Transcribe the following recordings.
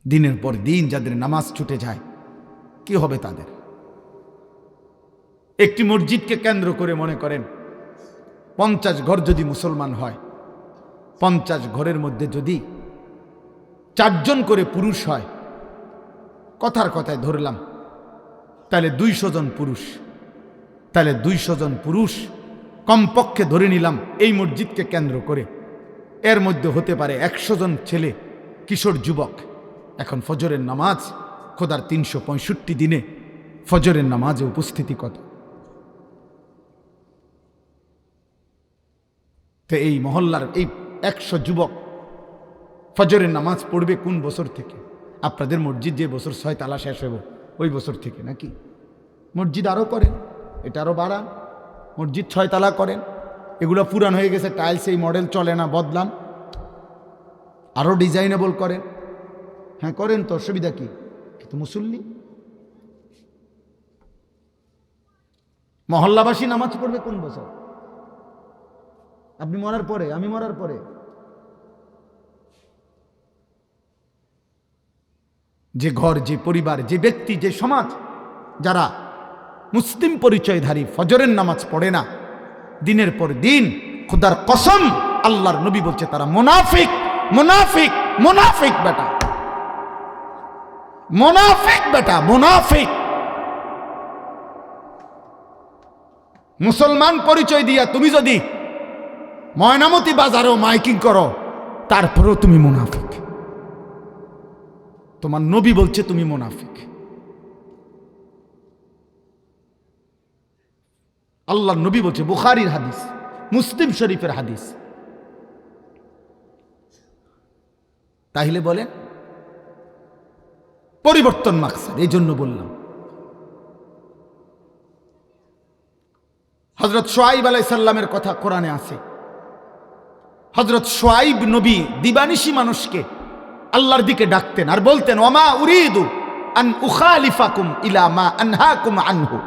দিনের পর দিন যাদের নামাজ ছুটে যায় কি হবে তাদের? একটি মসজিদকে কেন্দ্র করে মনে করেন 50 ঘর যদি মুসলমান হয়, 50 ঘরের মধ্যে যদি 4 জন করে পুরুষ হয়, কথার কথায় ধরলাম, তাহলে 200 জন পুরুষ, তাহলে 200 জন পুরুষ কমপক্ষে ধরে নিলাম এই মসজিদকে কেন্দ্র করে, এর মধ্যে হতে পারে 100 জন ছেলে কিশোর যুবক। এখন ফজরের নামাজ, খোদার 365 দিনে ফজরের নামাজে উপস্থিতি কত? তো এই মহল্লার এই 100 যুবক ফজরের নামাজ পড়বে কোন বছর থেকে? আপনাদের মসজিদ যে বছর 6 তালা শেষ হইব ওই বছর থেকে নাকি? মসজিদ আরও করেন, এটা আরও বাড়ান, মসজিদ 6 তালা করেন, এগুলো পুরান হয়ে গেছে, টাইলস এই মডেল চলে না, বদলান, আরও ডিজাইনেবল করেন। হ্যাঁ করেন তো, অসুবিধা কি? কিন্তু মুসল্লি মহল্লাবাসী নামাজ পড়বে কোন বছর? আপনি মরার পরে, আমি মরার পরে। যে ঘর, যে পরিবার, যে ব্যক্তি, যে সমাজ যারা মুসলিম পরিচয়ধারী ফজরের নামাজ পড়ে না দিনের পর দিন, খোদার কসম আল্লাহর নবী বলছে তারা মুনাফিক, মুনাফিক, মুনাফিক বেটা, মুনাফিক বেটা, মুনাফিক। মুসলমান পরিচয় দিয়া তুমি যদি ময়নামতি বাজারেও মাইকিং করো তারপরেও তুমি মুনাফিক। তোমার নবী বলছে তুমি মুনাফিক। আল্লাহর নবী বলছে, বুখারীর হাদিস, মুসলিম শরীফের হাদিস। তাহলে বলেন পরিবর্তন মাকসাদ, এই জন্য বললাম। হযরত শুআইব আলাইহিস সালামের কথা কোরআনে আছে। হযরত শুআইব নবী দিবানিশি মানুষকে আল্লাহর দিকে ডাকতেন আর বলতেন, ওয়ামা উরিদু আন উখালিফাকুম ইলা মা আনহাকুম আনহু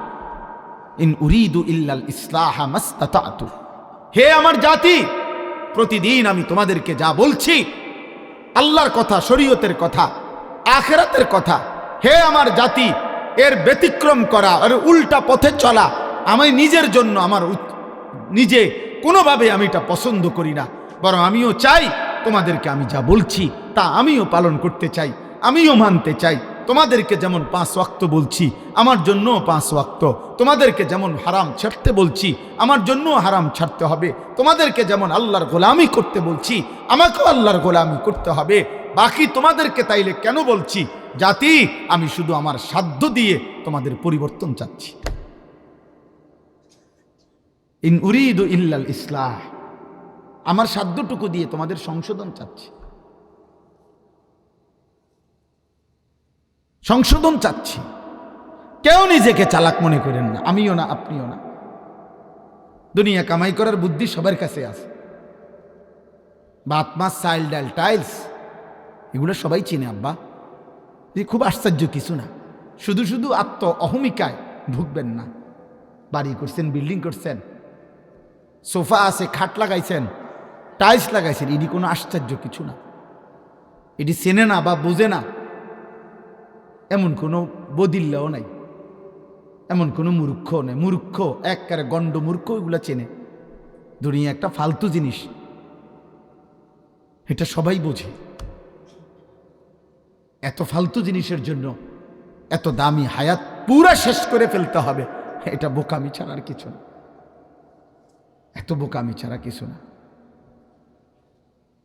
ইন উরিদু ইল্লাল ইসলাহা মাসতাতাতু। হে আমার জাতি, প্রতিদিন আমি তোমাদেরকে যা বলছি আল্লাহর কথা, শরীয়তের কথা, আখিরাতের কথা, হে আমার জাতি, এর ব্যতিক্রম করা আর উল্টা পথে চলা আমি নিজের জন্য, আমার নিজে কোনোভাবে আমি এটা পছন্দ করি না, বরং আমিও চাই তোমাদেরকে আমি যা বলছি তা আমিও পালন করতে চাই, আমিও মানতে চাই। তোমাদেরকে যেমন 5 ওয়াক্ত বলছি আমার জন্য 5 ওয়াক্ত, তোমাদেরকে যেমন হারাম ছাড়তে বলছি আমার জন্য হারাম ছাড়তে হবে, তোমাদেরকে যেমন আল্লাহর গোলামি করতে বলছি আমাকেও আল্লাহর গোলামি করতে হবে। বাকি তোমাদেরকে তাইলে কেন বলছি? জাতি, আমি শুধু আমার সাধ্য দিয়ে তোমাদের পরিবর্তন চাচ্ছি। ইন উরিদু ইল্লাল ইসলাহ, আমার সাধ্যটুকু দিয়ে তোমাদের সংশোধন চাচ্ছি, সংশোধন চাচ্ছি। কেউ নিজেকে চালাক মনে করেন না, আমিও না, আপনিও না। দুনিয়া কামাই করার বুদ্ধি সবার কাছে আছে। ভাত মাছ চাল ডাল টাইলস এগুলো সবাই চিনে আব্বা, খুব আশ্চর্য কিছু না। শুধু শুধু আত্ম অহমিকায় ভুগবেন না। বাড়ি করছেন, বিল্ডিং করছেন, সোফা আছে, খাট লাগাইছেন, টাইলস লাগাইছেন, এটি কোনো আশ্চর্য কিছু না। এটি চেনে না বা বোঝে না এমন কোনো বদিল্লাও নাই, এমন কোনো মূর্খও নেই। মূর্খ একবারে গণ্ড মূর্খ এগুলো চেনে। দুনিয়া একটা ফালতু জিনিস, এটা সবাই বোঝে। এত ফালতু জিনিসের জন্য এত দামি হায়াত পুরা শেষ করে ফেলতে হবে, এটা বোকামি ছাড়ার কিছু না, এত বোকামি ছাড়া কিছু না।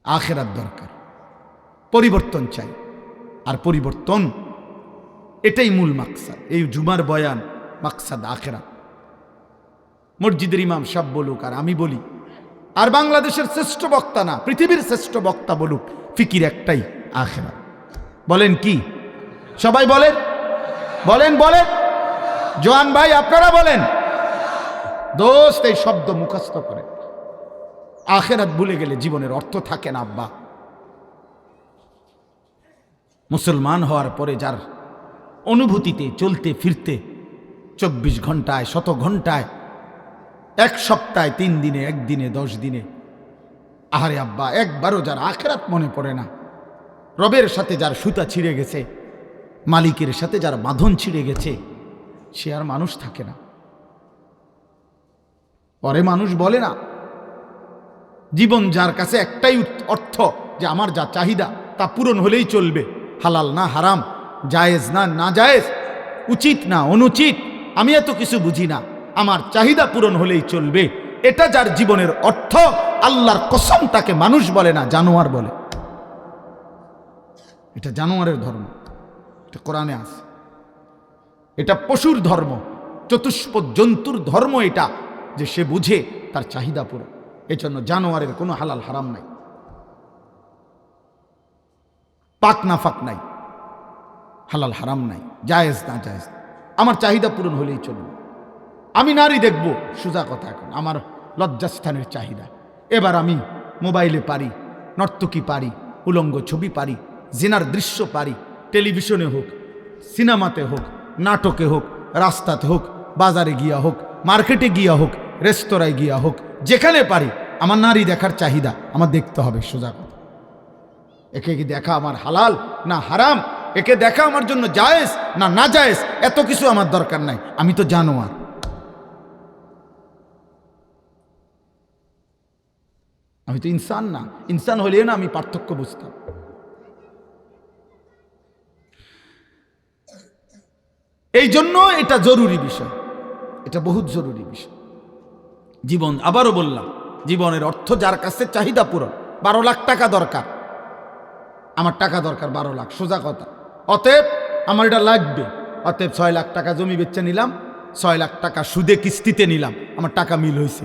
আখিরাত দরকার, পরিবর্তন চাই। আর পরিবর্তন এটাই মূল মাকসাদ। এই জুমার বয়ান মাকসাদ আখিরাত। মসজিদের ইমাম সাহেব বলুক আর আমি বলি, আর বাংলাদেশের শ্রেষ্ঠ বক্তা না পৃথিবীর শ্রেষ্ঠ বক্তা বলুক, ফিকির একটাই, আখিরাত। বলেন কি? সবাই বলেন, বলেন, বলেন। জোয়ান ভাই আপনারা বলেন। দোস্ত এই শব্দ মুখস্থ করে। আখিরাত ভুলে গেলে জীবনের অর্থ থাকে না আব্বা। মুসলমান হওয়ার পরে যার অনুভূতিতে চলতে ফিরতে 24 ঘন্টায়, 100 ঘন্টায়, 1 সপ্তাহে, 3 দিনে, 1 দিনে, 10 দিনে, আহারে আব্বা, একবারও যার আখিরাত মনে পড়ে না, রবের সাথে যার সুতা ছিঁড়ে গেছে, মালিকের সাথে যার বাঁধন ছিঁড়ে গেছে, সে আর মানুষ থাকে না। পরে মানুষ বলে না। জীবন যার কাছে একটাই অর্থ যে আমার যা চাহিদা তা পূরণ হলেই চলবে, হালাল না হারাম, জায়েজ না না জায়েজ, উচিত না অনুচিত, আমি এত কিছু বুঝি না, আমার চাহিদা পূরণ হলেই চলবে, এটা যার জীবনের অর্থ, আল্লাহর কসম তাকে মানুষ বলে না, জানোয়ার বলে। এটা জানোয়ারের ধর্ম, এটা কোরআনে আছে। এটা পশুর ধর্ম, চতুষ্পদ জন্তুর ধর্ম এটা, যে সে বুঝে তার চাহিদা পূরণ। এজন্য জানোয়ারের কোনো হালাল হারাম নাই, পাক না ফাক নাই, হালাল হারাম নাই, জায়েজ না জায়েজ। আমার চাহিদা পূরণ হলেই চলবে। আমি নারী দেখব, সোজা কথা, এখন আমার লজ্জাস্থানের চাহিদা। এবার আমি মোবাইলে পারি, নর্তকী পারি, উলঙ্গ ছবি পারি, জিনার দৃশ্য পারি, টেলিভিশনে হোক, সিনেমাতে হোক, নাটকে হোক, রাস্তাতে হোক, বাজারে গিয়া হোক, মার্কেটে গিয়া হোক, রেস্তোরাঁয় গিয়া হোক, যেখানে পারি আমার নারী দেখার চাহিদা আমার দেখতে হবে, সোজা কথা। একে কি দেখা আমার হালাল না হারাম, একে দেখা আমার জন্য জায়েজ না না জায়েজ, এত কিছু আমার দরকার নাই, আমি তো জানোয়ার। আমি তো ইনসান না, ইনসান হলেও না আমি পার্থক্য বুঝতাম। এই জন্য এটা জরুরি বিষয়, এটা বহুত জরুরি বিষয়। জীবন, আবারও বললাম, জীবনের অর্থ যার কাছে চাহিদা পূরণ। 12 লাখ টাকা দরকার, আমার টাকা দরকার 12 লাখ, সোজা কথা। অতএব আমার এটা লাগবে, অতএব 6 লাখ টাকা জমি বেচে নিলাম, 6 লাখ টাকা সুদে কিস্তিতে নিলাম, আমার টাকা মিল হয়েছে।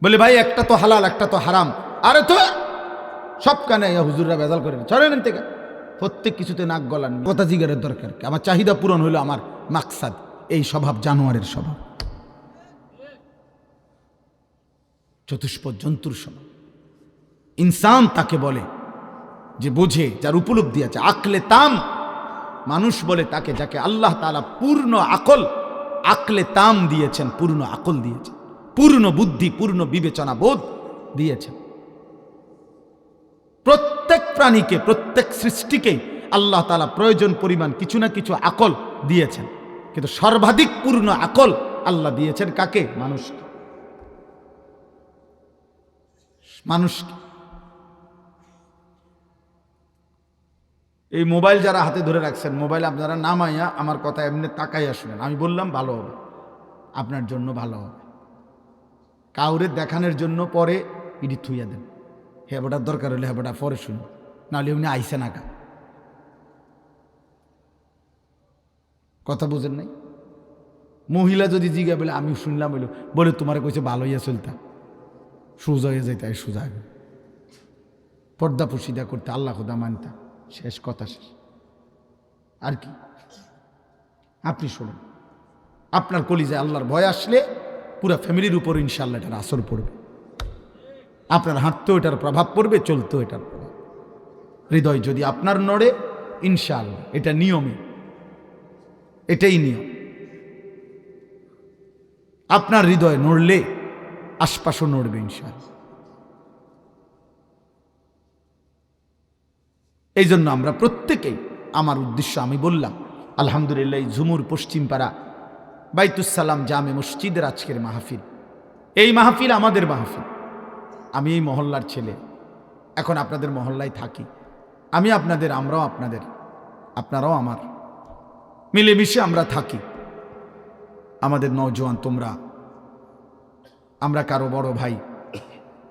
বলে ভাই একটা তো হালাল একটা তো হারাম, আরে তো সব কানে হুজুররা ভেজাল করে চলেন থেকে, প্রত্যেক কিছুতে নাক গলান, কথা জিগারের দরকার। আমার চাহিদা পূরণ হলো আমার মাকসাদ। এই স্বভাব জানোয়ারের স্বভাব, চতুষ্পদ জন্তুর স্বভাব। ইনসান তাকে বলে যে বোঝে, যার উপলব্ধি আছে, আকলে তাম মানুষ বলে তাকে, যাকে আল্লাহ তাআলা পূর্ণ আকল, আকলে তাম দিয়েছেন, পূর্ণ আকল দিয়েছেন, পূর্ণ বুদ্ধি, পূর্ণ বিবেচনা বোধ দিয়েছেন। প্রত্যেক প্রাণীকে, প্রত্যেক সৃষ্টিকে আল্লাহ তাআলা প্রয়োজন পরিমাণ কিছু না কিছু আকল দিয়েছেন, কিন্তু সর্বাধিক পূর্ণ আকল আল্লাহ দিয়েছেন কাকে? মানুষকে। মানুষকে। এই মোবাইল যারা হাতে ধরে রাখছেন, মোবাইল আপনারা নামাইয়া আমার কথা এমনি তাকাইয়া শুনেন। আমি বললাম ভালো হবে, আপনার জন্য ভালো হবে। কাউরে দেখানোর জন্য পরে ইডি থুইয়া দেন, হেবাটার দরকার হলে হেবাটা পরে শুনুন, নাহলে উনি আইসে না। কথা বুঝেন নাই? মহিলা যদি জিগা বলে আমি শুনলাম, বলে তোমার কইছে ভালো হইয়া চলতাম, সোজা হয়ে যাইতে, সোজা পর্দা পুশিদা করতে, আল্লাহ খোদা মানতাম, শেষ কথা শেষ। আর কি? আপনি শুনুন, আপনার কলিজায় আল্লাহর ভয় আসলে পুরা ফ্যামিলির উপর ইনশাআল্লাহ এটার আসর পড়বে। আপনার হাঁটতেও এটার প্রভাব পড়বে, চলতেও এটার প্রভাব। হৃদয় যদি আপনার নড়ে, ইনশাআল্লাহ এটা নিয়মে, এটাই নিয়ম। আপনার হৃদয় নড়লে আশপাশও নড়বে ইনশাআল্লাহ। এই জন্য আমরা প্রত্যেকেই, আমার উদ্দেশ্য আমি বললাম, আলহামদুলিল্লাহ এই ঝুমুর পশ্চিমপাড়া বাইতুসালাম জামে মসজিদের আজকের মাহফিল, এই মাহফিল আমাদের মাহফিল। আমি এই মহল্লার ছেলে, এখন আপনাদের মহল্লায় থাকি। আমি আপনাদের, আমরাও আপনাদের, আপনারাও আমার, মিলেমিশে আমরা থাকি। আমাদের নওজোয়ান তোমরা, আমরা কারো বড় ভাই,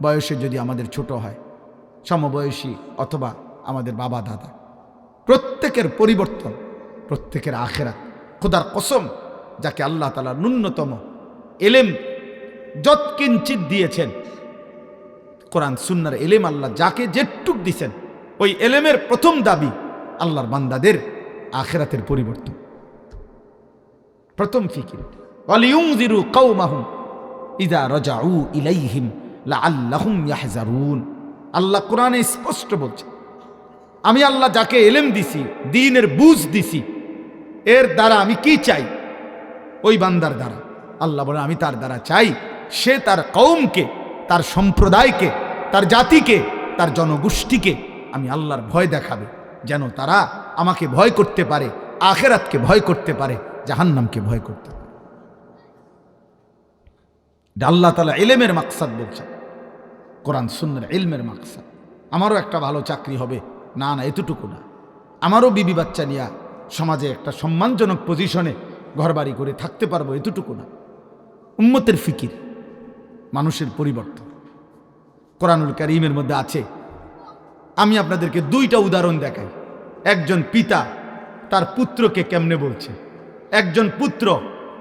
বয়সে যদি আমাদের ছোট হয়, সমবয়সী অথবা আমাদের বাবা দাদা, প্রত্যেকের পরিবর্তন, প্রত্যেকের আখেরাত। খোদার কসম, যাকে আল্লাহ তাআলা ন্যূনতম এলেম যৎকিঞ্চিত দিয়েছেন, কোরআন সুন্নাহর এলেম আল্লাহ যাকে যেটুক দিছেন, ওই এলেমের প্রথম দাবি আল্লাহর বান্দাদের আখেরাতের পরিবর্তন, প্রথম ফিকির। ওয়ালিউনজিরু কওমাহুম ইযা রাজাউ ইলাইহিম লাআল্লাহুম ইয়াহজারুন। আল্লাহ কোরআনে স্পষ্ট বলছে, আমি আল্লাহ যাকে এলেম দিছি, দ্বীনের বুঝ দিছি, এর দ্বারা আমি কি চাই? ওই বান্দার দ্বারা আল্লাহ বলে, আমি তার দ্বারা চাই সে তার কওমকে, তার সম্প্রদায়কে, তার জাতিকে, তার জনগোষ্ঠীকে আমি আল্লাহর ভয় দেখাবে, যেন তারা আমাকে ভয় করতে পারে, আখিরাতকে ভয় করতে পারে, জাহান্নামকে ভয় করতে পারে। এটা আল্লাহ তাআলা ইলমের মাকসাদ বলছেন, কোরআন সুন্নাহর ইলমের মাকসাদ। আমারও একটা ভালো চাকরি হবে, না না, এতটুকু না। আমারও বিবি বাচ্চা নিয়ে সমাজে একটা সম্মানজনক পজিশনে ঘরবাড়ি করে থাকতে পারবো, এতটুকু না। উম্মতের ফিকির, মানুষের পরিবর্তন কোরআনুল কারীমের মধ্যে আছে। আমি আপনাদেরকে দুইটা উদাহরণ দেখাই। একজন পিতা তার পুত্রকে কেমনে বলছে, একজন পুত্র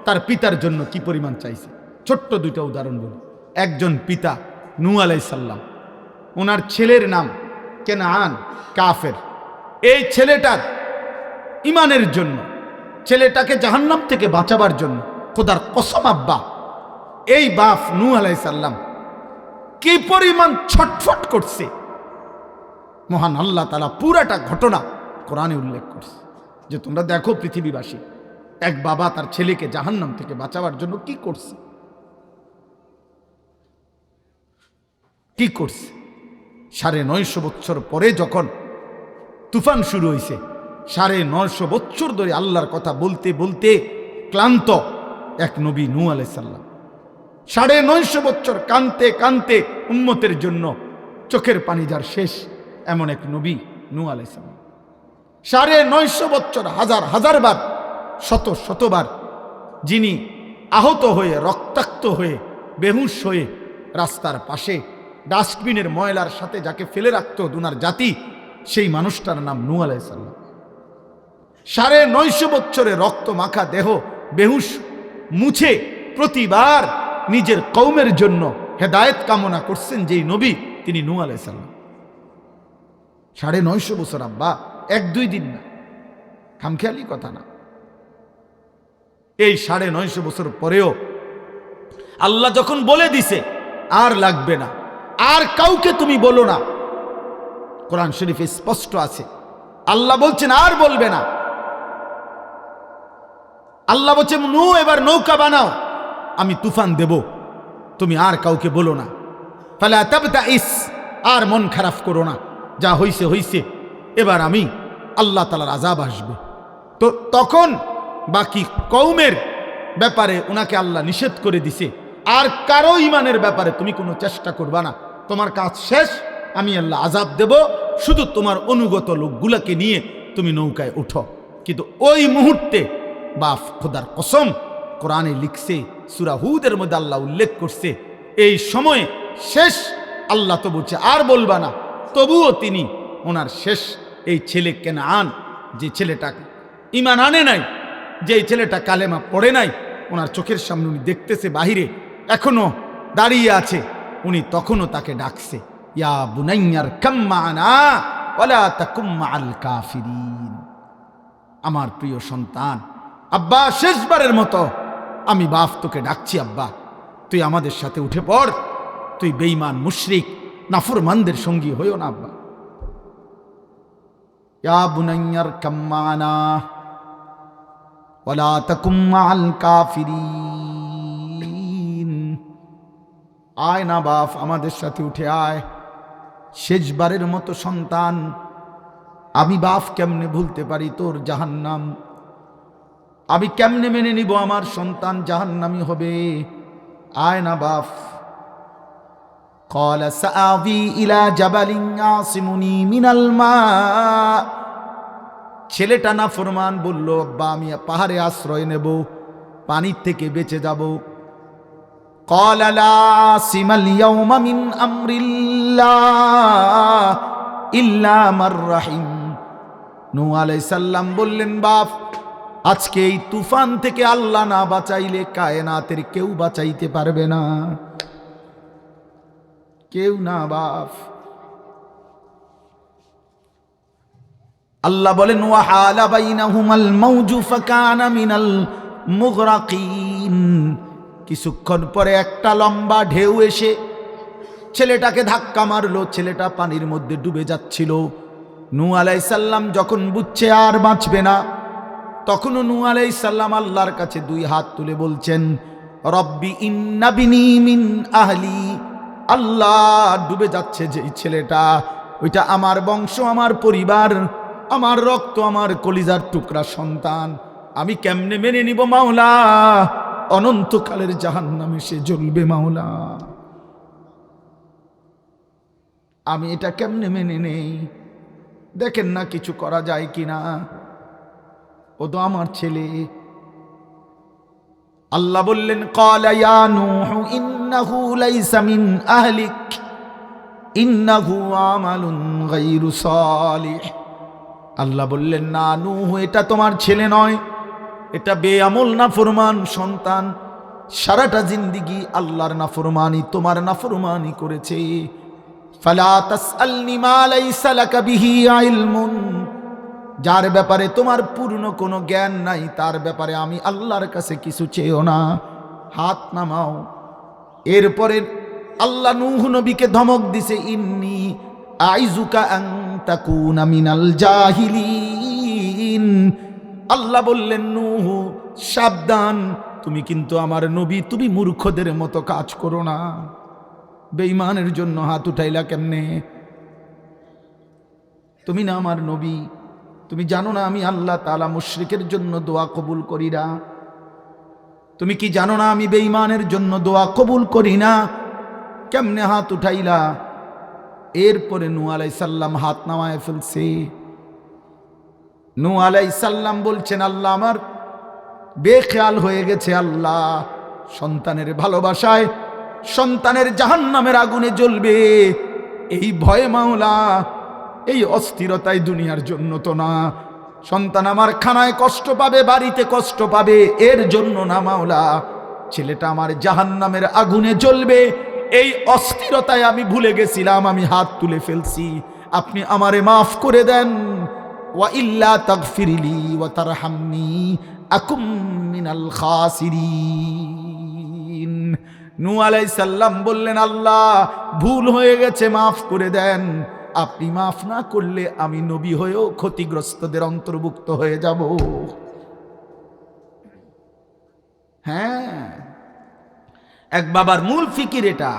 তার পিতার জন্য কি পরিমাণ চাইছে। ছোট্ট দুইটা উদাহরণ বলি। একজন পিতা নূহ আলাইহিস সালাম, ওনার ছেলের নাম কেনান, কাফের। এই ছেলেটার ইমানের জন্য, ছেলেটাকে জাহান্নাম থেকে বাঁচাবার জন্য, খোদার কসম আব্বা, এই বাপ নূহ আলাইহিস সালাম কি পরিমাণ ছটফট করছে, মহান আল্লাহ তাআলা পুরাটা ঘটনা কোরআনে উল্লেখ করছে। যে তোমরা দেখো পৃথিবীবাসী, এক বাবা তার ছেলেকে জাহান্নাম থেকে বাঁচাবার জন্য কি করছে, কি করছে। 950 বছর পরে যখন তুফান শুরু হয়েছে, 950 বছর ধরে আল্লাহর কথা বলতে বলতে ক্লান্ত এক নবী নূহ আলাইহিস সালাম, 950 বছর কানতে কানতে উম্মতের জন্য চোখের পানি যার শেষ, এমন এক নবী নূহ আলাইহিস সালাম। 950 বছর, হাজার হাজার বার, শত শতবার যিনি আহত হয়ে, রক্তাক্ত হয়ে, বেহুশ হয়ে রাস্তার পাশে ডাস্টবিনের ময়লার সাথে যাকে ফেলে রাখতো দুনার জাতি, সেই মানুষটার নাম নূহ আলাইহিস সালাম। 950 বছরে রক্ত মাখা দেহ, বেহুশ, মুছে প্রতিবার নিজের কওমের জন্য হেদায়েত কামনা করছেন যেই নবী, তিনি নূহ আলাইহিস সালাম। 950 বছর আব্বা, 1-2 দিন না, খামখেয়ালি কথা না। এই 950 বছর পরেও আল্লাহ যখন বলে দিছে আর লাগবে না, আর কাউকে তুমি বলো না, কোরআন শরীফে স্পষ্ট আছে, আল্লাহ বলছেন আর বলবে না। আল্লাহ বলছেন নূহ এবার নৌকা বানাও, আমি তুফান দেব, তুমি আর কাউকে বলো না। ফালা তাবতাইস, আর মন খারাপ করো না, যা হইছে হইছে, এবার আমি আল্লাহ তাআলার আযাব আসবে। তো তখন বাকি কওমের ব্যাপারে ওনাকে আল্লাহ নিষেধ করে দিছে, আর কারো ইমানের ব্যাপারে তুমি কোনো চেষ্টা করবা না, তোমার কাজ শেষ, আমি আল্লাহ আযাব দেব, শুধু তোমার অনুগত লোকগুলাকে নিয়ে তুমি নৌকায় উঠো। কিন্তু ওই মুহূর্তে বাপ খোদার কসম, কোরআনে লিখছে, সূরা হুদের মধ্যে আল্লাহ উল্লেখ করছে, এই সময়ে শেষ। আল্লাহ তো বলছে আর বলবা না, তবুও তিনি ওনার শেষ এই ছেলে কেনান, যে ছেলেটা ঈমান আনে নাই, যে ছেলেটা কালেমা পড়ে নাই, ওনার চোখের সামনে উনি দেখতেছে, বাহিরে এখনো দাঁড়িয়ে আছে, উনি তখনও তাকে ডাকছে, ইয়া বুনাইয়ার কাম মা'না ওয়ালা তাকুম মা'আল কাফিরিন। আমার প্রিয় সন্তান, আব্বা শেষবারের মতো আমি বাপ তোকে ডাকছি, আব্বা তুই আমাদের সাথে উঠে পড়, তুই বেঈমান, মুশরিক, নাফরমানদের সঙ্গী হইও না আব্বা। ইয়া বুনাইয়ার কাম মা'না ওয়ালা তাকুম মা'আল কাফিরিন। আয় না বাপ, আমাদের সাথে উঠে আয়। শেষবারের মতো সন্তান, আমি বাপ কেমনে ভুলতে পারি তোর জাহান্নাম, আমি কেমনে মেনে নিব আমার সন্তান জাহান্নামী হবে। আয় না বাপ। ক্বালা সাআবি ইলা জাবালিন ইয়াসিমুনি মিনাল মা। ছেলেটা না ফরমান বলল, আব্বা আমি পাহাড়ে আশ্রয় নেব, পানির থেকে বেঁচে যাব। ক্বালা লা আসিমাল ইয়াওমা মিন আমরিল্লাহ ইল্লা মার রাহিম। নূহ আলাইহিস সালাম বললেন, বাপ আজকে এই তুফান থেকে আল্লাহ না বাঁচাইলে কায়নাতের কেউ বাঁচাইতে পারবে না, কেউ না বাপ। আল্লাহ বলেন, ওয়া হালা বাইনাহুমাল মাউজু ফাকানা মিনাল মুগরাকিন। কিছুক্ষণ পরে একটা লম্বা ঢেউ এসে ছেলেটাকে ধাক্কা মারলো, ছেলেটা পানির মধ্যে ডুবে যাচ্ছিল। নূহ আলাইহিস সালাম যখন বুঝছে আর বাঁচবে না, তখনও নূহ আলাইহিস সালাম আল্লাহর কাছে 2 হাত তুলে বলছেন, রব্বি ইন্না বিনি মিন আহলি। আল্লাহ, ডুবে যাচ্ছে যে ছেলেটা, ওইটা আমার বংশ, আমার পরিবার, আমার রক্ত, আমার কলিজার টুকরা সন্তান। আমি কেমনে মেনে নিব মাওলা? অনন্তকালের জাহান্নামে সে জ্বলবে মাওলা। আমি এটা কেমনে মেনে নেই? দেখেন না কিছু করা যায় কিনা। ও তো আমার ছেলে। আল্লাহ বললেন, ক্বালা ইয়া নূহু ইন্নাহু লাইসা মিন আহলিক ইন্নাহু আমালুন গায়রু সালিহ। আল্লাহ বললেন, না নূহ, এটা তোমার ছেলে নয়, এটা বেআমল নাফরমান সন্তান। সারাটা জিন্দেগি আল্লাহর নাফরমানি, তোমার নাফরমানি করেছে। ফালা তাসআলনি মা লাইসা লাকা বিহি ইলমুন, যার ব্যাপারে তোমার পূর্ণ কোনো জ্ঞান নাই, তার ব্যাপারে আমি আল্লাহর কাছে কিছু চেয়েও না। হাত নামাও। এরপরে আল্লাহ নূহ নবীকে ধমক দিছে, ইন্নী আইজুকা আন তাকুনা মিনাল জাহিলিন। আল্লাহ বললেন, নূহ সাবধান, তুমি কিন্তু আমার নবী, তুমি মূর্খদের মতো কাজ করো না। বেঈমানের জন্য হাত উঠাইলা কেমনে? তুমি না আমার নবী, তুমি জানো না আমি আল্লাহ তাআলা মুশরিকের জন্য দোয়া কবুল করি না? তুমি কি জানো না আমি বেঈমানের জন্য দোয়া কবুল করি না? কেমনে হাত উঠাইলা? এরপরে নূহ আলাইহিস সালাম হাত নামায় ফেলছে। নূহ আলাইহিস সালাম বলছেন, আল্লাহ আমার বেখেয়াল হয়ে গেছে। আল্লাহ সন্তানের ভালোবাসায় সন্তানের জাহান্নামের আগুনে জ্বলবে এই ভয়ে মাওলা, এই অস্থিরতায় দুনিয়ার জন্য তো না। সন্তান আমার খানায় কষ্ট পাবে, বাড়িতে কষ্ট পাবে, এর জন্য না মাওলা। ছেলেটা আমার জাহান্নামের আগুনে জ্বলবে, এই অস্থিরতায় আমি ভুলে গেছিলাম, আমি হাত তুলে ফেলছি। আপনি আমারে মাফ করে দেন। ওয়া ইল্লা তাগফিরলি ওয়া তারহামনি আকুম মিনাল খাসিরিন। নূহ আলাইহিস সালাম বললেন, আল্লাহ ভুল হয়ে গেছে, মাফ করে দেন। আপনি মাফ না করলে আমি নবী হয়েও ক্ষতিগ্রস্তদের অন্তর্ভুক্ত হয়ে যাব। হ্যাঁ, এক বাবার মূল ফিকির এটা।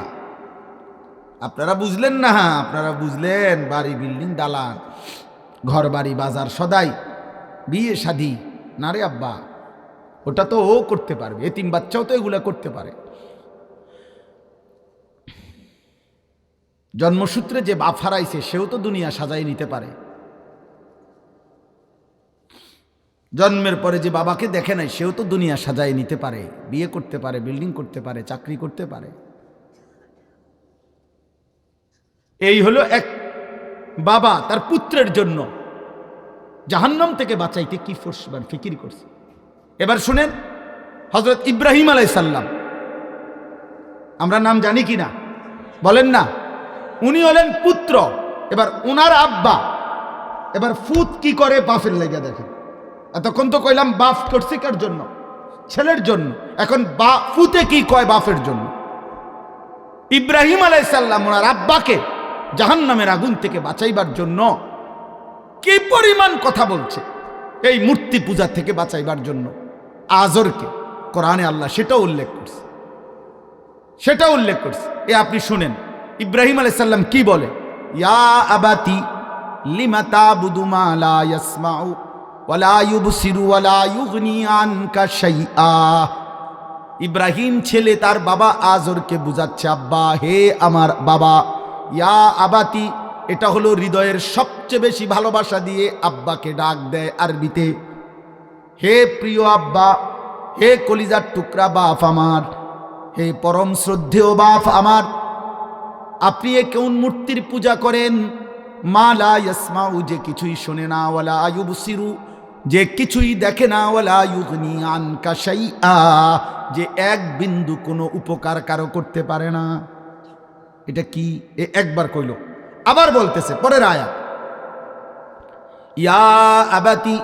আপনারা বুঝলেন না? আপনারা বুঝলেন বাড়ি, বিল্ডিং, দালান, ঘর বাড়ি, বাজার, সদাই, বিয়ে শাদী না রে আব্বা, ওটা তো ও করতে পারবে। এতিম বাচ্চাও তো এগুলা করতে পারে। জন্মসূত্রে যে বাপ হারাইছে সেও তো দুনিয়া সাজাই নিতে পারে। জন্মের পরে যে বাবাকে দেখে নাই সেও তো দুনিয়া সাজাই নিতে পারে, বিয়ে করতে পারে, বিল্ডিং করতে পারে, চাকরি করতে পারে। এই হলো এক বাবা তার পুত্রের জন্য জাহান্নাম থেকে বাঁচাইতে কি ফোর্সবান ফিকির করছে। এবার শুনেন, হযরত ইব্রাহিম আলাইহিস সালাম, আমরা নাম জানি কি না বলেন না? উনি হলেন পুত্র। এবার উনার আব্বা এবার ফুত কি করে বাপের লেগে দেখেন। এতক্ষণ তো কইলাম বাপ করছে কার জন্য? ছেলের জন্য। এখন ফুতে কি কয় বাপের জন্য। ইব্রাহিম আলাইহিস সালাম ওনার আব্বাকে জাহান্নামের আগুন থেকে বাঁচাইবার জন্য কি পরিমাণ কথা বলছে, এই মূর্তি পূজা থেকে বাঁচাইবার জন্য। আজরকে কোরআনে আল্লাহ সেটাও উল্লেখ করছে, সেটা উল্লেখ করছে। এ আপনি শুনেন ইব্রাহিম আলাইহিস সালাম কি বলে, ইয়া আবাতি লিমা তাবুদু মা লা ইয়াসমাউ ওয়া লা ইউবসিরু ওয়া লা ইউগনি আনকা শাইআ। ইব্রাহিম ছেলে তার বাবা আজরকে বুঝাচ্ছে, আব্বা, হে আমার বাবা। ইয়া আবাতি, এটা হলো হৃদয়ের সবচেয়ে বেশি ভালোবাসা দিয়ে আব্বাকে ডাক দেয় আরবিতে। হে প্রিয় আব্বা, হে কলিজার টুকরা বাপ আমার, হে পরম শ্রদ্ধেয় বাপ আমার, আপনি কোন মূর্তির পূজা করেন? মা লা ইয়াসমাউ, যে কিছুই শোনে না, ওয়ালা ইউবসিরু, যে কিছুই দেখে না, ওয়ালা ইউগনি আনকা শাইআ, যে এক বিন্দু কোনো উপকার কারো করতে পারে না। এটা কি? একবার কইল, আবার বলতেছে পরের আয়াত, ইয়া আবাতি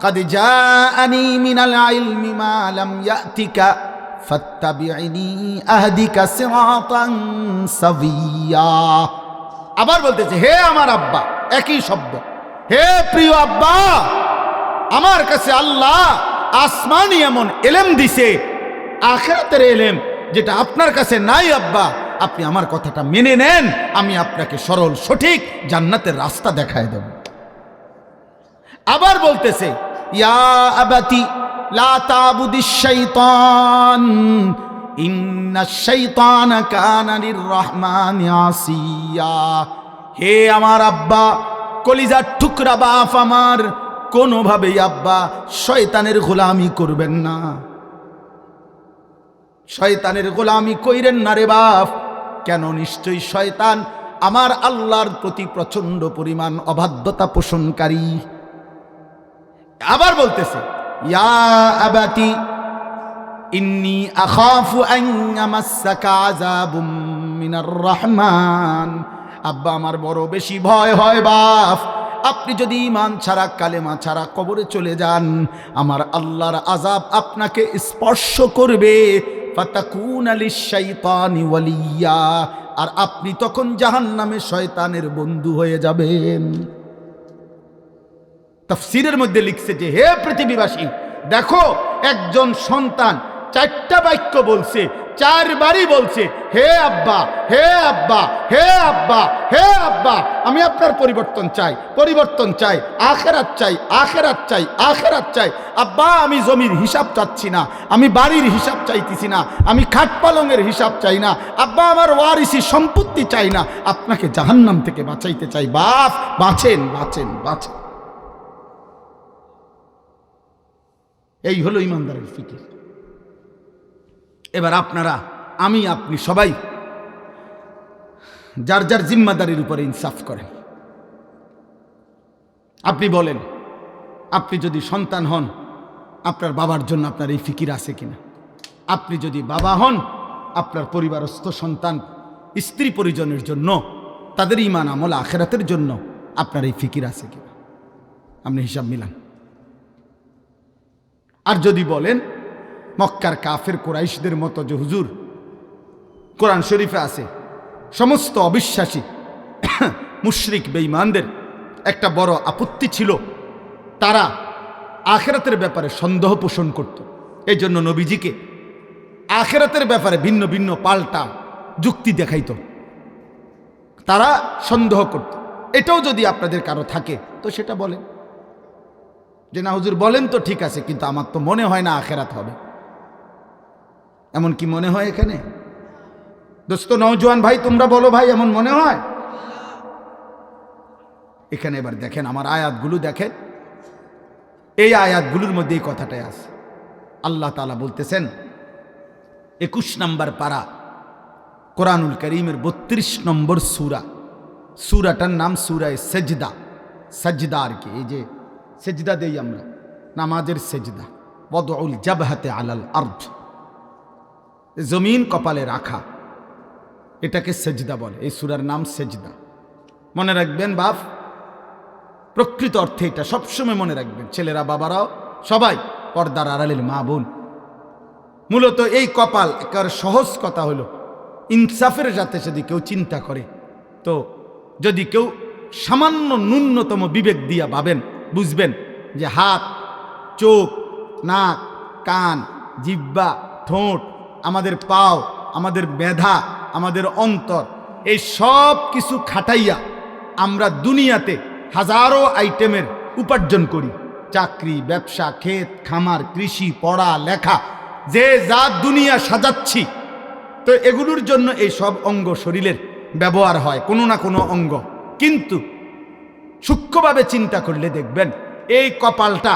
قد جاءني من العلم ما لم يأتك فاتبعني أهدك صراطا سويا। আবার বলতেছে, হে আমার আব্বা, একই শব্দ, হে প্রিয় আব্বা, আমার কাছে আল্লাহ আসমানি এমন ইলম দিছে, আখিরাতের ইলম, যেটা আপনার কাছে নাই আব্বা। আপনি আমার কথাটা মেনে নেন, আমি আপনাকে সরল সঠিক জান্নাতের রাস্তা দেখায় দেব। আবার বলতেছে, ইয়া আবাতি লা তাবুদিশ শাইতান ইন্নাশ শাইতানা কানা লির-রাহমানি আসিয়া। হে আমার আব্বা, কলিজার টুকরা বাপ আমার, কোনোভাবেই আব্বা শয়তানের গোলামি করবেন না, শয়তানের গোলামি কইরেন না রে বাপ। কেন? নিশ্চয়ই শয়তান আমার আল্লাহর প্রতি প্রচন্ড পরিমাণ অবাধ্যতা পোষণকারী। আবার বলতেছে, ইয়া আবাতি ইন্নী আখাফু আন ইয়ামাসসাকা আযাবুম মিনার রহমান। আব্বা আমার বড় বেশি ভয় হয় বাপ, আপনি যদি ঈমান ছাড়া কালেমা ছাড়া কবরে চলে যান, আমার আল্লাহর আযাব আপনাকে স্পর্শ করবে। ফাতাকুনা লিশ-শাইতানি ওয়ালিয়্যা, আর আপনি তখন জাহান্নামে শয়তানের বন্ধু হয়ে যাবেন। তাফসীরের মধ্যে লিখছে যে, হে পৃথিবীবাসী, দেখো একজন সন্তান 4টা বাক্য বলছে, 4বারই বলছে, হে আব্বা, হে আব্বা, হে আব্বা, হে আব্বা, আমি আপনার পরিবর্তন চাই, পরিবর্তন চাই, আখিরাত চাই, আখিরাত চাই, আখিরাত চাই। আব্বা আমি জমির হিসাব চাচ্ছি না, আমি বাড়ির হিসাব চাইতেছি না, আমি খাট পালঙের হিসাব চাই না, আব্বা আমার ওয়ারিসি সম্পত্তি চাই না, আপনাকে জাহান্নাম থেকে বাঁচাইতে চাই। বাপ বাঁচেন, বাঁচেন, বাঁচেন। এই হলো ইমানদারের ফিকির। এবার আপনারা, আমি, আপনি সবাই যার যার জিম্মাদারির উপরে ইনসাফ করেন। আপনি বলেন, আপনি যদি সন্তান হন, আপনার বাবার জন্য আপনার এই ফিকির আছে কিনা? আপনি যদি বাবা হন, আপনার পরিবারস্থ সন্তান, স্ত্রী পরিজনের জন্য, তাদের ঈমান আমল আখিরাতের জন্য আপনার এই ফিকির আছে কিনা? আপনি হিসাব মিলান। আর যদি বলেন মক্কার কাফের কুরাইশদের মতো যে হুজুর, কোরআন শরীফে আছে সমস্ত অবিশ্বাসী মুশরিক বেঈমানদের একটা বড় আপত্তি ছিল, তারা আখিরাতের ব্যাপারে সন্দেহ পোষণ করত। এই জন্য নবীজিকে আখিরাতের ব্যাপারে ভিন্ন ভিন্ন পাল্টা যুক্তি দেখাইত, তারা সন্দেহ করত। এটাও যদি আপনাদের কারো থাকে তো সেটা বলেন, যে না হুজুর বলেন তো ঠিক আছে, কিন্তু আমার তো মনে হয় না আখিরাত হবে। এমন কি মনে হয় এখানে? দোস্ত নওজোয়ান ভাই, তোমরা বলো ভাই, এমন মনে হয়? এখানে এবার দেখেন, আমার আয়াতগুলো দেখেন, এই আয়াতগুলোর মধ্যে এই কথাটাই আছে। আল্লাহ তাআলা বলতেছেন 21 নম্বর পারা কোরআনুল কারীমের 32 নম্বর সূরা, সূরাটার নাম সূরায়ে সেজদা। সেজদা আর কি, এই যে সেজদা দেই আমরা, নামাজের সেজদা, ওয়াদউল জাবহাতে আলাল আরদ, জমিন কপালে রাখা, এটাকে সেজদা বলে। এই সূরার নাম সেজদা। মনে রাখবেন বাপ, প্রকৃত অর্থে এটা সবসময় মনে রাখবেন, ছেলেরা বাবারাও সবাই, পর্দার আড়ালের মা বোন। মূলত এই কপাল একেবারে সহজ কথা হলো, ইনসাফের সাথে যদি কেউ চিন্তা করে, তো যদি কেউ সামান্য ন্যূনতম বিবেক দিয়া ভাবেন, বুঝবেন যে হাত, চোখ, নাক, কান, জিহ্বা, ঠোঁট, আমাদের পাও, আমাদের মেধা, আমাদের অন্তর, এই সব কিছু খাটাইয়া আমরা দুনিয়াতে হাজারো আইটেমের উপার্জন করি। চাকরি, ব্যবসা, ক্ষেত খামার, কৃষি, পড়া লেখা, যে যা দুনিয়া সাজাচ্ছি, তো এগুলোর জন্য এই সব অঙ্গ শরীরের ব্যবহার হয়, কোনো না কোনো অঙ্গ। কিন্তু সূক্ষ্মভাবে চিন্তা করলে দেখবেন এই কপালটা,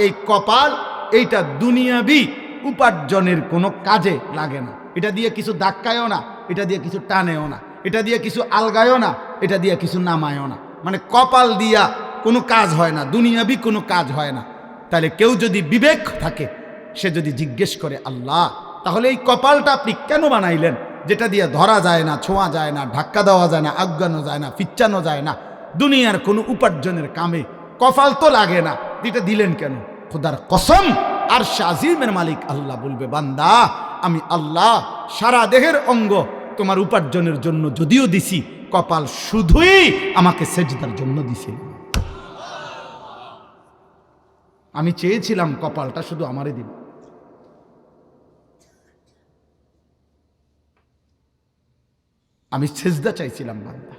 এই কপাল, এইটা দুনিয়াবি উপার্জনের কোনো কাজে লাগে না। এটা দিয়ে কিছু ধাক্কায়ও না, এটা দিয়ে কিছু টানেও না, এটা দিয়ে কিছু আলগায়ও না, এটা দিয়ে কিছু নামায়ও না। মানে কপাল দিয়া কোনো কাজ হয় না, দুনিয়াবি কোনো কাজ হয় না। তাহলে কেউ যদি বিবেক থাকে, সে যদি জিজ্ঞেস করে আল্লাহ, তাহলে এই কপালটা আপনি কেন বানাইলেন, যেটা দিয়ে ধরা যায় না, ছোঁয়া যায় না, ধাক্কা দেওয়া যায় না, আজ্ঞানো যায় না, ফিচ্চানো যায় না, দুনিয়ার কোনো উপার্জনের কামে কপাল তো লাগে না, এটা দিলেন কেন? খোদার কসম, আরশ আজিমের মালিক আল্লাহ বলবে, বান্দা আমি আল্লাহ সারা দেহের অঙ্গ তোমার উপার্জনের জন্য যদিও দিছি, কপাল শুধুই আমাকে সেজদার জন্য দিছি। আমি চেয়েছিলাম কপালটা শুধু আমারই দিন। আমি সেজদা চাইছিলাম বান্দা।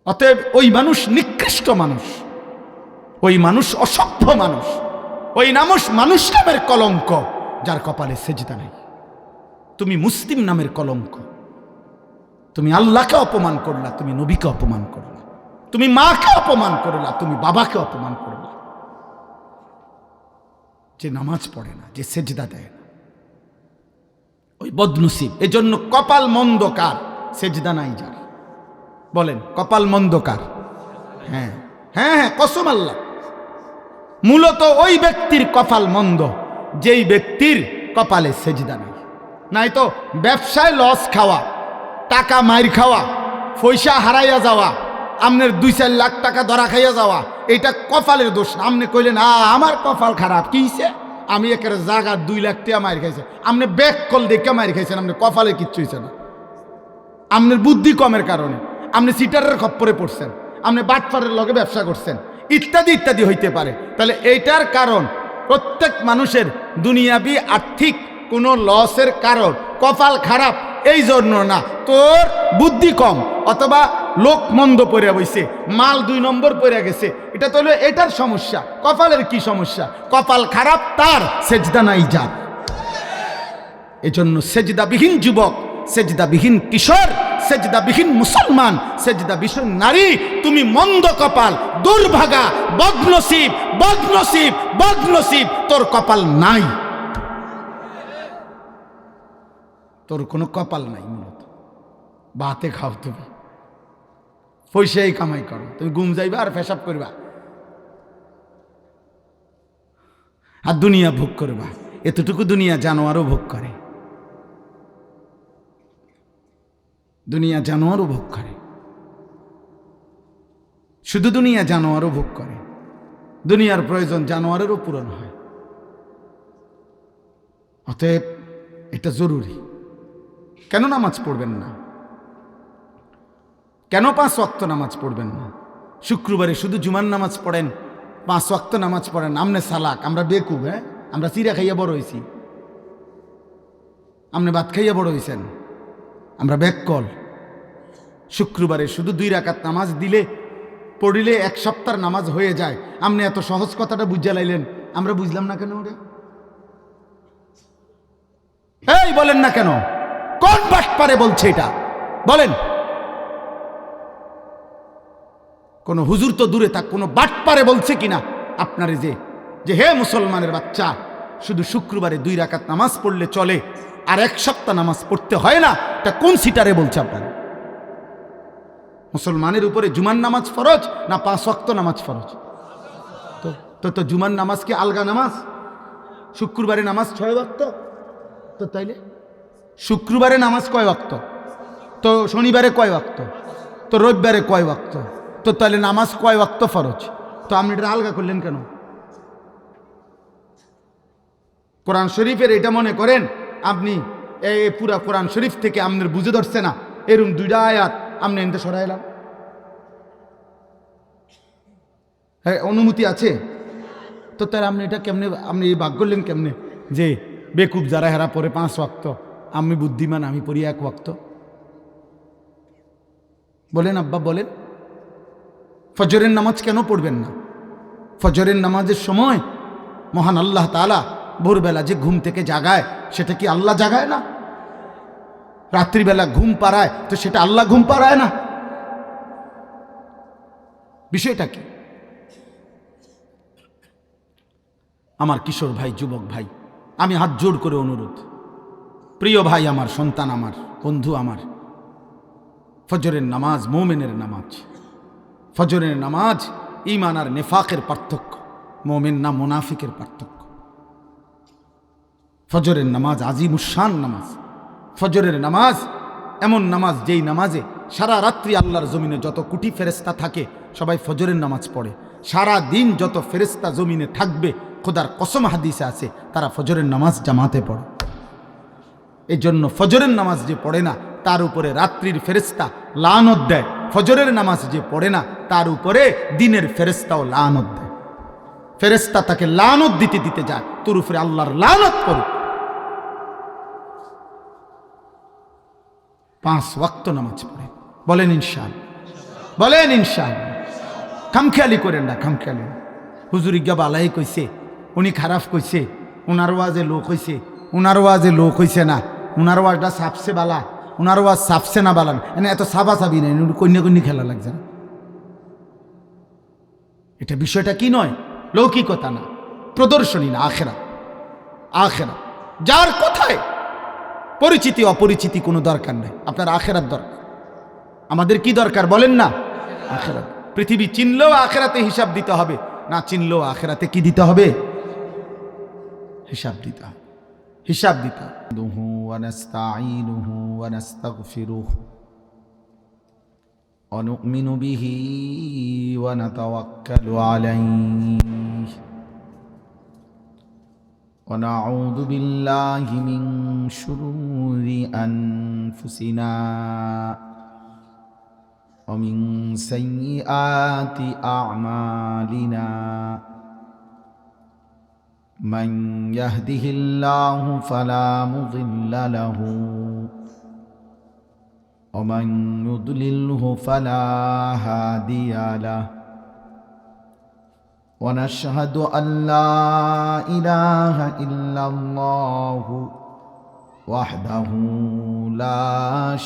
অতএব ওই মানুষ নিকৃষ্ট মানুষ, ওই মানুষ অসভ্য মানুষ, ওই মানুষ নামের কলঙ্ক যার কপালে সেজদা নেই। তুমি মুসলিম নামের কলঙ্ক। তুমি আল্লাহকে অপমান করলা, তুমি নবীকে অপমান করলা, তুমি মাকে অপমান করলা, তুমি বাবাকে অপমান করলা। যে নামাজ পড়ে না, যে সেজদা দেয় না, ওই বদনসিব। এজন্য কপাল মন্দ কার? সেজদা নাই যার। বলেন কপাল মন্দ কার? হ্যাঁ হ্যাঁ হ্যাঁ, কসম আল্লাহ। মূলত ওই ব্যক্তির কপাল মন্দ যেই ব্যক্তির কপালে সেজদা নাই। নাই তো ব্যবসায় লস খাওয়া, টাকা মাইর খাওয়া, পয়সা হারাইয়া যাওয়া, আপনার 2-4 লাখ টাকা ধরা খাইয়া যাওয়া, এটা কপালের দোষ না। আপনি কইলেন আমার কপাল খারাপ, কি হইছে? আমি একের জায়গা 2 লাখ টাকা মাইর খাইছে। আপনি ব্যাক কল দেখে মাইর খাইছেন, আপনি কপালে কিচ্ছু হয়েছে না। আপনার বুদ্ধি কমের কারণে, আপনি সিটারের খপ্পরে পড়ছেন, আপনি বাটপারের লগে ব্যবসা করছেন, ইত্যাদি ইত্যাদি হইতে পারে। তাহলে এইটার কারণ প্রত্যেক মানুষের দুনিয়াবি আর্থিক কোনো লসের কারণ কপাল খারাপ এই জন্য না, তোর বুদ্ধি কম, অথবা লোক মন্দ পড়ে বইছে, মাল 2 নম্বর পড়ে গেছে, এটা তো হলো এটার সমস্যা। কপালের কি সমস্যা? কপাল খারাপ তার, সেজদা নাই যার। এজন্য সেজদাবিহীন যুবক, সেজদাবিহীন কিশোর, সেজদাবিহীন মুসলমান, সেজদাবিহীন নারী, তুমি মন্দ কপাল, দুর্ভাগা, বদনসিব, বদনসিব, বদনসিব। তোর কপাল নাই, তোর কোনো কপাল নাই। মূলত বাতে খাও, তুমি পয়সাই কামাই করো, তুমি ঘুম যাইবা আর পেশাব করবা আর দুনিয়া ভোগ করবা। এতটুকু দুনিয়া জানোয়ারও ভোগ করে, দুনিয়া জানোয়ারও ভোগ করে, শুধু দুনিয়া জানোয়ারও ভোগ করে। দুনিয়ার প্রয়োজন জানোয়ারেরও পূরণ হয়। অতএব এটা জরুরি। কেন নামাজ পড়বেন না? কেন 5 ওয়াক্ত নামাজ পড়বেন না? শুক্রবারে শুধু জুমার নামাজ পড়েন, 5 ওয়াক্ত নামাজ পড়েন। আমনে সালাক, আমরা বেকুব। হ্যাঁ, আমরা চিরা খাইয়া বড় হয়েছি, আমনে ভাত খাইয়া বড় হয়েছেন, আমরা ব্যাককল। শুক্রবারে শুধু 2 রাকাত নামাজ দিলে পড়িলে 1 সপ্তাহের নামাজ হয়ে যায়। আপনি এত সহজ কথাটা বুঝা লাইলেন, আমরা বুঝলাম না কেন? ওটা এই বলেন না কেন? কোন বাটপারে বলছে এটা? বলেন। কোন হুজুর তো দূরে থাক, কোন বাটপারে বলছে কিনা আপনারে যে হে মুসলমানের বাচ্চা, শুধু শুক্রবারে 2 রাকাত নামাজ পড়লে চলে আর 1 সপ্তাহ নামাজ পড়তে হয় না? এটা কোন সিটারে বলছে আপনারা? মুসলমানের উপরে জুমার নামাজ ফরজ না 5 ওয়াক্ত নামাজ ফরজ? তো জুমার নামাজ কি আলগা নামাজ? শুক্রবারে নামাজ 6 ওয়াক্ত। তো তাইলে শুক্রবারে নামাজ কয় ওয়াক্ত? তো শনিবারে কয় ওয়াক্ত? তো রবিবারে কয় ওয়াক্ত? তো তাহলে নামাজ কয় ওয়াক্ত ফরজ? তো আপনি এটা আলগা করলেন কেন? কোরআন শরীফের এটা মনে করেন আপনি এই পুরা কোরআন শরীফ থেকে আপনার বুঝে ধরছে না, এরকম 2টা আয়াত আপনি এনতে সরাইলাম। হ্যাঁ, অনুমতি আছে? তো তাহলে আপনি এটা কেমনে, আপনি এই ভাগ করলেন কেমনে যে বেকুব যারা হেরা পরে 5 ওয়াক্ত, আমি বুদ্ধিমান আমি পড়ি 1 ওয়াক্ত? বলেন আব্বা, বলেন। ফজরের নামাজ কেন পড়বেন না? ফজরের নামাজের সময় মহান আল্লাহ তাআলা ভোরবেলা যে ঘুম থেকে জাগায়, সেটা কি আল্লাহ জাগায় না? রাত্রিবেলা ঘুম পাড়ায়, তো সেটা আল্লাহ ঘুম পাড়ায় না? বিষয়টা কি? আমার কিশোর ভাই, যুবক ভাই, আমি হাত জোড় করে অনুরোধ, প্রিয় ভাই আমার, সন্তান আমার, বন্ধু আমার, ফজরের নামাজ মোমেনের নামাজ। ফজরের নামাজ ঈমান আর নেফাকের পার্থক্য, মোমেন না মুনাফিকের পার্থক্য। ফজরের নামাজ আজিমুশান নামাজ। ফজরের নামাজ এমন নামাজ যেই নামাজে সারা রাত্রি আল্লাহর জমিনে যত কোটি ফেরেশতা থাকে সবাই ফজরের নামাজ পড়ে। সারা দিন যত ফেরেশতা জমিনে থাকবে, খোদার কসম হাদিসে আছে, তারা ফজরের নামাজ জামাতে পড়ে। এই জন্য ফজরের নামাজ যে পড়ে না তার উপরে রাত্রির ফেরেশতা লানত দেয়, ফজরের নামাজ যে পড়ে না তার উপরে দিনের ফেরেশতাও লানত দেয়। ফেরেশতা তাকে লানত দিতে দিতে যায়, তোর উপরে আল্লাহর লানত করুক। 5 ওয়াক্ত নামাজ পড়েন। বলেন ইনশাআল্লাহ, বলেন ইনশাআল্লাহ। খামখেয়ালি করেন না, খামখেয়ালি। হুজুর ইজ্ঞাব আলাই কইছে, উনি খারাপ কইছে, উনার ওয়াজে লোক হইছে, উনার ওয়াজে লোক হইছে না, উনার ওয়াজটা সাপসে বালা, উনার ওয়াজ সাপসে না বালান, এনে এত সাবা সাবি নেই, কন্যা কন্যা খেলা লাগছে না। এটা বিষয়টা কি নয়, লৌকিকতা না, প্রদর্শনী না, আখেরা। আখেরা যার কথায় পরিচিতি অপরিচিতি কোনো দরকার নেই, আপনার আখেরাত দরকার। আমাদের কি দরকার বলেন না? আখেরাত। পৃথিবী চিনলেও আখেরাতে হিসাব দিতে হবে, না চিনলেও আখেরাতে কি দিতে হবে? হিসাব দিতে হবে, হিসাব দিতে হবে। ওয়া নাস্তাঈনুহু ওয়া নাস্তাগফিরুহু ওয়া নু'মিনু বিহি ওয়া নাতাওয়াক্কালু আলাইহি ওয়া নাউযু বিল্লাহি মিন শুরুরি আনফুসিনা ওয়া মিন সাইয়্যাতি আ'মালিনা। من يهده الله فلا مضل له ومن يضلله فلا هادي له ونشهد أن لا إله إلا الله وحده لا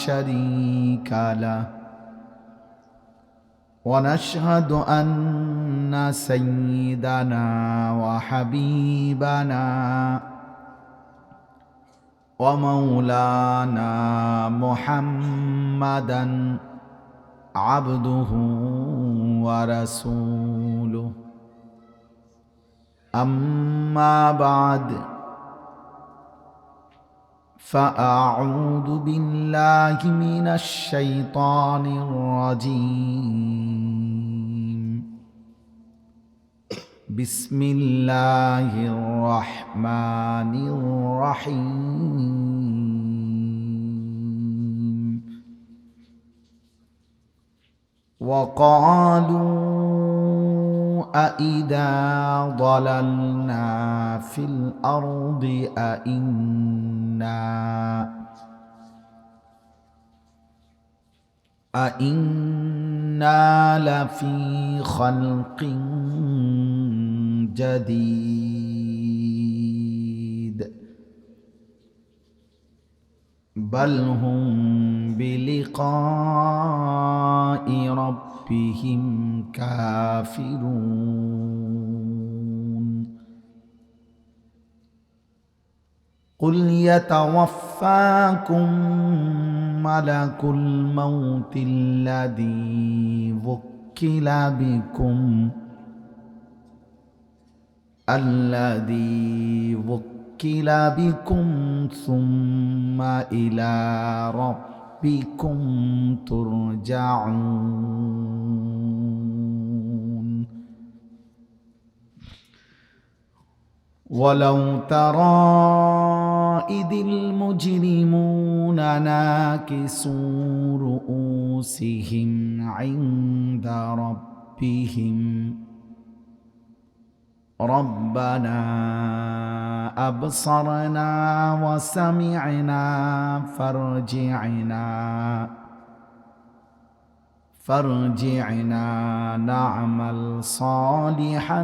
شريك له ونشهد أن سيدنا وحبيبنا ومولانا محمدا عبده ورسوله. أما بعد فأعوذ بالله من الشيطان الرجيم. بسم الله الرحمن الرحيم. وقالوا أإذا ضللنا في الأرض أإنا لفي خلق جديد بل هم بلقاء ربهم كافرون. قل يتوفاكم ملك الموت الذي وكل بكم ثم إلى ربكم ترجعون. ولو ترى إذ المجرمون ناكسوا رؤوسهم عند ربهم ربنا أبصرنا وسمعنا فارجعنا نعمل صالحا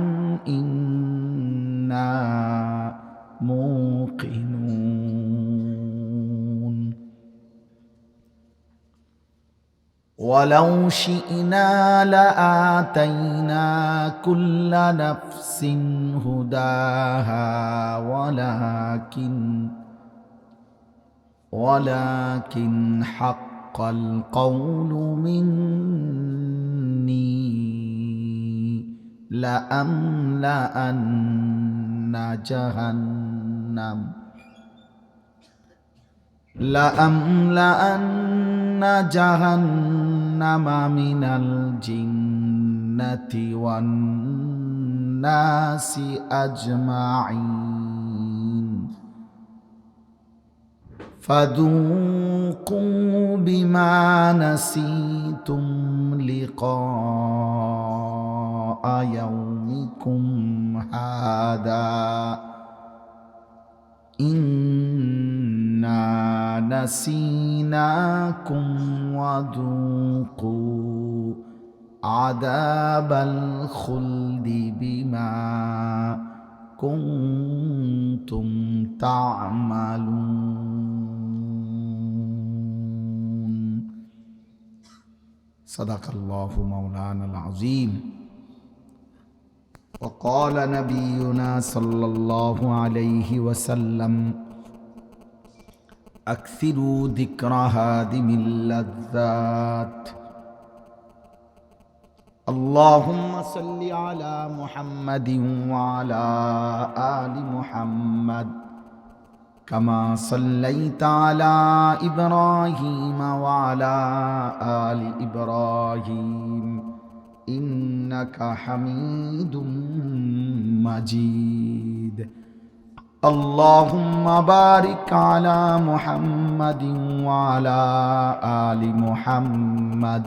إنا موقنون. ولو شئنا لآتينا كل نفس هداها ولكن حق القول مني لأملأن جهنم من الجنة والناس أجمعين. فذوقوا بما نسيتم لقاء يومكم هذا إنا نسينا جئناكم وذوقوا عذاب الخلد بما كنتم تعملون صدق الله مولانا العظيم وقال نبينا صلى الله عليه وسلم أكثروا ذكر هادم اللذات اللهم صل على محمد وعلى آل محمد كما صليت على إبراهيم وعلى آل إبراهيم إنك حميد مجيد اللهم بارك على محمد وعلى آل محمد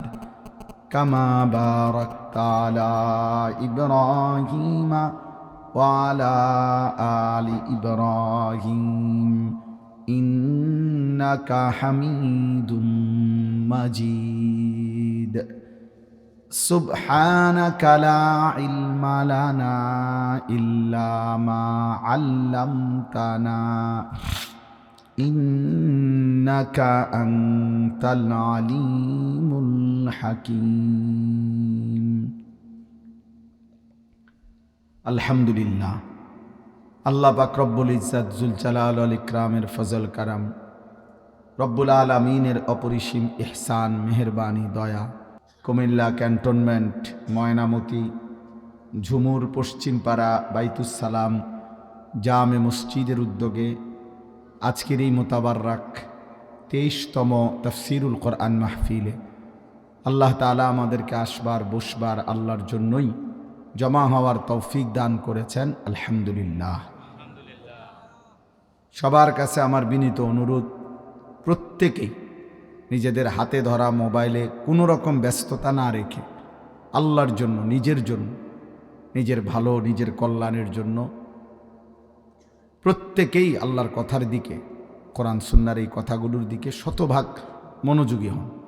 كما باركت على إبراهيم وعلى آل إبراهيم إنك حميد مجيد سبحانك لا علم لنا إلا ما علمتنا إنك أنت العليم الحكيم الحمد لله আল্লাহ পাক রব্বুল ইজ্জত জুল জালাল ওয়াল ইকরামের ফজল কারাম রব্বুল আলামিনের অপরিসীম ইহসান মেহেরবানি দয়া কুমিল্লা ক্যান্টনমেন্ট ময়নামতি ঝুমুর পশ্চিমপাড়া বাইতুস সালাম জামে মসজিদের উদ্যোগে আজকের এই মোতাবাররাক 23তম তাফসীরুল কোরআন মাহফিলে আল্লাহ তাআলা আমাদেরকে আসবার বসবার আল্লাহর জন্যই জমা হওয়ার তৌফিক দান করেছেন আলহামদুলিল্লাহ। সবার কাছে আমার বিনীত অনুরোধ, প্রত্যেকেই নিজেদের হাতে ধরা মোবাইলে কোনো রকম ব্যস্ততা না রেখে আল্লাহর জন্য, নিজের জন্য, নিজের ভালো, নিজের কল্যাণের জন্য প্রত্যেকেই আল্লাহর কথার দিকে, কোরআন সুন্নাহর এই কথাগুলোর দিকে শতভাগ মনোযোগী হন।